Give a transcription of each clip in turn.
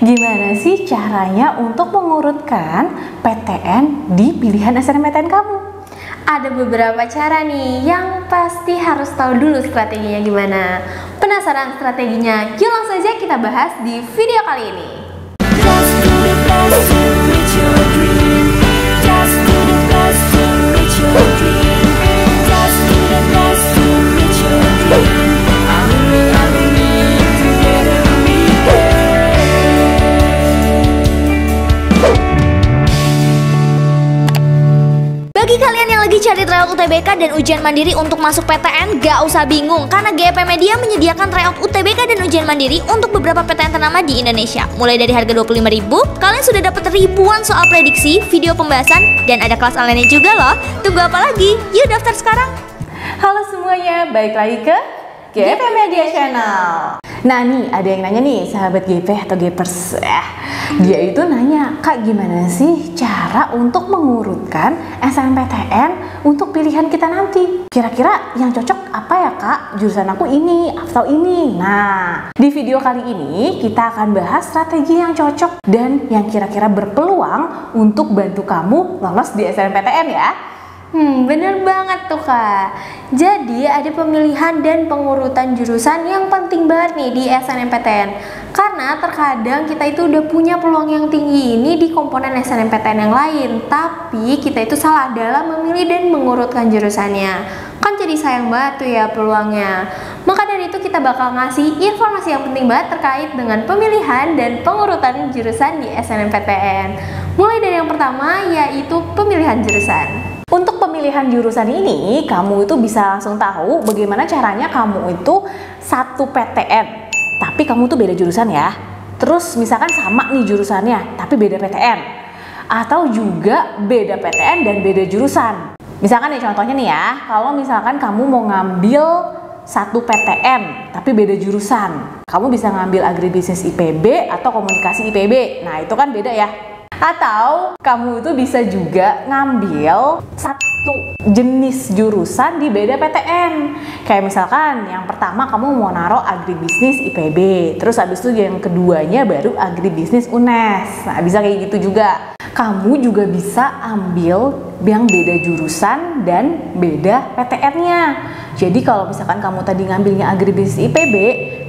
Gimana sih caranya untuk mengurutkan PTN di pilihan SNMPTN kamu? Ada beberapa cara nih yang pasti harus tahu dulu strateginya gimana. Penasaran strateginya? Yuk langsung saja kita bahas di video kali ini. Bagi kalian yang lagi cari tryout UTBK dan ujian mandiri untuk masuk PTN, gak usah bingung karena GP Media menyediakan tryout UTBK dan ujian mandiri untuk beberapa PTN ternama di Indonesia. Mulai dari harga 25.000, kalian sudah dapat ribuan soal prediksi, video pembahasan, dan ada kelas online juga loh. Tunggu apa lagi? Yuk daftar sekarang. Halo semuanya, balik lagi ke GP Media Channel. Nah nih, ada yang nanya nih, sahabat GP atau Gpers. Dia itu nanya, Kak gimana sih cara untuk mengurutkan SNMPTN untuk pilihan kita nanti? Kira-kira yang cocok apa ya Kak? Jurusan aku ini atau ini? Nah, di video kali ini kita akan bahas strategi yang cocok dan yang kira-kira berpeluang untuk bantu kamu lolos di SNMPTN ya. Bener banget tuh Kak. Jadi ada pemilihan dan pengurutan jurusan yang penting banget nih di SNMPTN. Karena terkadang kita itu udah punya peluang yang tinggi ini di komponen SNMPTN yang lain, tapi kita itu salah dalam memilih dan mengurutkan jurusannya. Kan jadi sayang banget tuh ya peluangnya. Maka dari itu kita bakal ngasih informasi yang penting banget terkait dengan pemilihan dan pengurutan jurusan di SNMPTN. Mulai dari yang pertama yaitu pemilihan jurusan. Untuk pemilihan jurusan ini, kamu itu bisa langsung tahu bagaimana caranya kamu itu satu PTN, tapi kamu tuh beda jurusan ya. Terus misalkan sama nih jurusannya, tapi beda PTN. Atau juga beda PTN dan beda jurusan. Misalkan nih contohnya nih ya, kalau misalkan kamu mau ngambil satu PTN, tapi beda jurusan. Kamu bisa ngambil agribisnis IPB atau komunikasi IPB. Nah itu kan beda ya. Atau kamu itu bisa juga ngambil satu jenis jurusan di beda PTN. Kayak misalkan yang pertama kamu mau naruh agribisnis IPB, terus habis itu yang keduanya baru agribisnis UNES. Nah bisa kayak gitu juga. Kamu juga bisa ambil yang beda jurusan dan beda PTN-nya. Jadi kalau misalkan kamu tadi ngambilnya agribisnis IPB,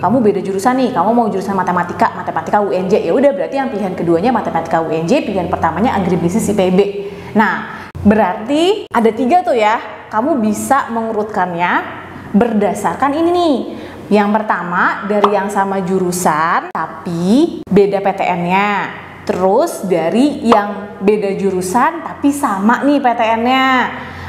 kamu beda jurusan nih, kamu mau jurusan matematika UNJ, ya udah berarti yang pilihan keduanya matematika UNJ, pilihan pertamanya agribisnis IPB. Nah, berarti ada 3 tuh ya. Kamu bisa mengurutkannya berdasarkan ini nih. Yang pertama dari yang sama jurusan tapi beda PTN-nya. Terus dari yang beda jurusan tapi sama nih PTN-nya.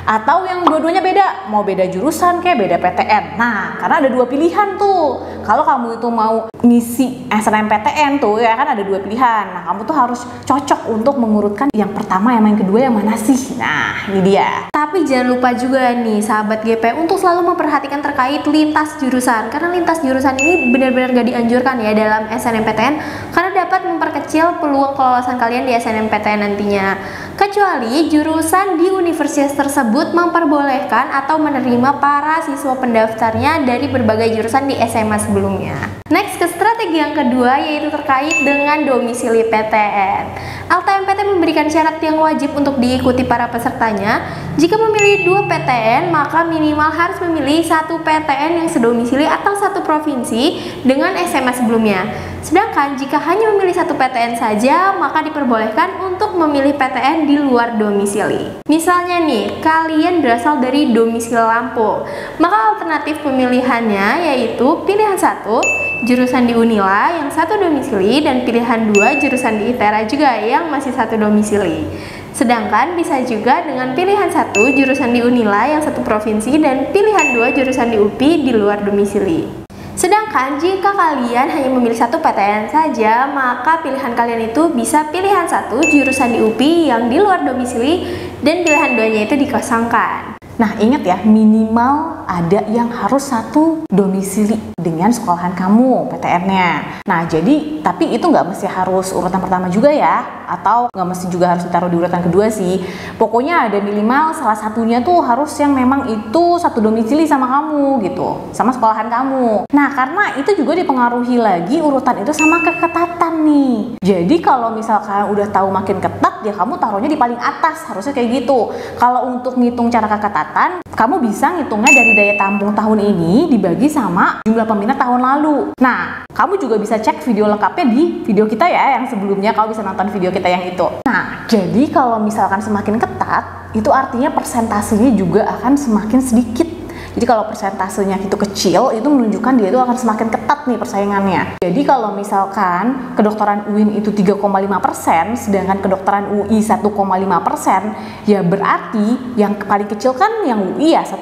Atau yang dua-duanya beda, mau beda jurusan kayak beda PTN. Nah, karena ada 2 pilihan tuh. Kalau kamu itu mau ngisi SNMPTN tuh ya kan ada 2 pilihan. Nah, kamu tuh harus cocok untuk mengurutkan yang pertama, yang kedua yang mana sih. Nah, ini dia. Tapi jangan lupa juga nih sahabat GP untuk selalu memperhatikan terkait lintas jurusan. Karena lintas jurusan ini benar-benar gak dianjurkan ya dalam SNMPTN karena dapat memperkecil peluang kelolosan kalian di SNMPTN nantinya. Kecuali jurusan di universitas tersebut memperbolehkan atau menerima para siswa pendaftarnya dari berbagai jurusan di SMA sebelumnya. Next ke strategi yang kedua yaitu terkait dengan domisili PTN. LTMPT memberikan syarat yang wajib untuk diikuti para pesertanya. Jika memilih 2 PTN, maka minimal harus memilih 1 PTN yang sedomisili atau 1 provinsi dengan SMA sebelumnya. Sedangkan jika hanya memilih 1 PTN saja, maka diperbolehkan untuk memilih PTN di luar domisili. Misalnya nih, kalian berasal dari domisili Lampung, maka alternatif pemilihannya yaitu pilihan 1 jurusan di Unila yang 1 domisili dan pilihan 2 jurusan di ITERA juga yang masih 1 domisili. Sedangkan bisa juga dengan pilihan 1 jurusan di Unila yang 1 provinsi dan pilihan 2 jurusan di UPI di luar domisili. Sedangkan jika kalian hanya memilih 1 PTN saja, maka pilihan kalian itu bisa pilihan 1 jurusan di UPI yang di luar domisili dan pilihan 2-nya itu dikosongkan. Nah ingat ya, minimal ada yang harus 1 domisili dengan sekolahan kamu PTN-nya. Nah jadi, tapi itu nggak mesti harus urutan pertama juga ya, atau nggak mesti juga harus ditaruh di urutan kedua sih. Pokoknya ada minimal salah satunya tuh harus yang memang itu 1 domisili sama kamu gitu, sama sekolahan kamu. Nah karena itu juga dipengaruhi lagi urutan itu sama keketatan nih. Jadi kalau misalkan udah tahu makin ketat, ya kamu taruhnya di paling atas, harusnya kayak gitu. Kalau untuk ngitung cara keketatan, kamu bisa ngitungnya dari daya tampung tahun ini dibagi sama jumlah peminat tahun lalu. Nah, kamu juga bisa cek video lengkapnya di video kita ya, yang sebelumnya kamu bisa nonton video kita yang itu. Nah, jadi kalau misalkan semakin ketat, itu artinya persentasenya juga akan semakin sedikit. Jadi kalau persentasenya itu kecil, itu menunjukkan dia itu akan semakin ketat nih persaingannya. Jadi kalau misalkan kedokteran UIN itu 3,5%, sedangkan kedokteran UI 1,5%, ya berarti yang paling kecil kan yang UI ya 1,5%.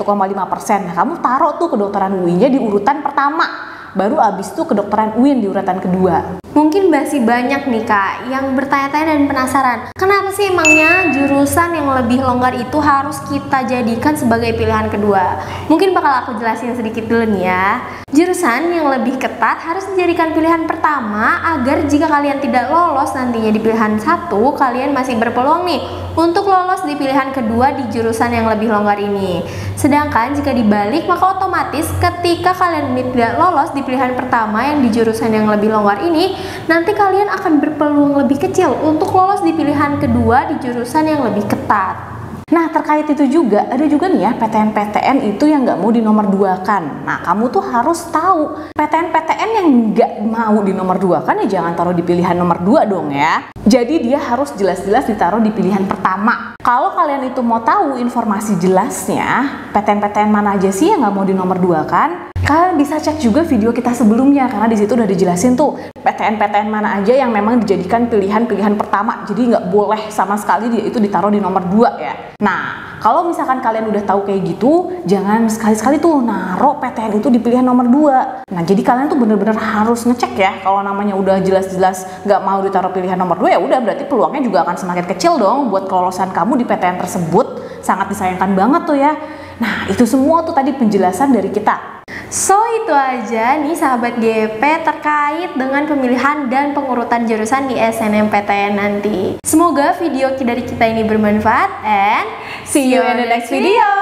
Nah, kamu taruh tuh kedokteran UI-nya di urutan pertama. Baru abis itu kedokteran UIN di urutan kedua. Mungkin masih banyak nih Kak yang bertanya-tanya dan penasaran, kenapa sih emangnya jurusan yang lebih longgar itu harus kita jadikan sebagai pilihan kedua? Mungkin bakal aku jelasin sedikit dulu nih ya. Jurusan yang lebih ketat harus dijadikan pilihan pertama agar jika kalian tidak lolos nantinya di pilihan 1, kalian masih berpeluang nih untuk lolos di pilihan kedua di jurusan yang lebih longgar ini. Sedangkan jika dibalik, maka otomatis ketika kalian tidak lolos di pilihan pertama yang di jurusan yang lebih longgar ini, nanti kalian akan berpeluang lebih kecil untuk lolos di pilihan kedua di jurusan yang lebih ketat. Nah, terkait itu juga, ada juga nih ya PTN-PTN itu yang nggak mau dinomor 2-kan. Nah, kamu tuh harus tahu PTN-PTN yang nggak mau dinomor 2-kan ya jangan taruh di pilihan nomor 2 dong ya. Jadi dia harus jelas-jelas ditaruh di pilihan pertama. Kalau kalian itu mau tahu informasi jelasnya, PTN-PTN mana aja sih yang nggak mau dinomor 2-kan? Kalian bisa cek juga video kita sebelumnya karena di situ udah dijelasin tuh PTN-PTN mana aja yang memang dijadikan pilihan-pilihan pertama. Jadi nggak boleh sama sekali dia itu ditaruh di nomor 2 ya. Nah, kalau misalkan kalian udah tahu kayak gitu, jangan sekali-sekali tuh naruh PTN itu di pilihan nomor 2. Nah, jadi kalian tuh bener-bener harus ngecek ya. Kalau namanya udah jelas-jelas nggak mau ditaruh pilihan nomor 2, ya udah berarti peluangnya juga akan semakin kecil dong buat kelolosan kamu di PTN tersebut. Sangat disayangkan banget tuh ya. Nah, itu semua tuh tadi penjelasan dari kita. So itu aja nih sahabat GP terkait dengan pemilihan dan pengurutan jurusan di SNMPTN nanti. Semoga video dari kita ini bermanfaat and See you in the next video.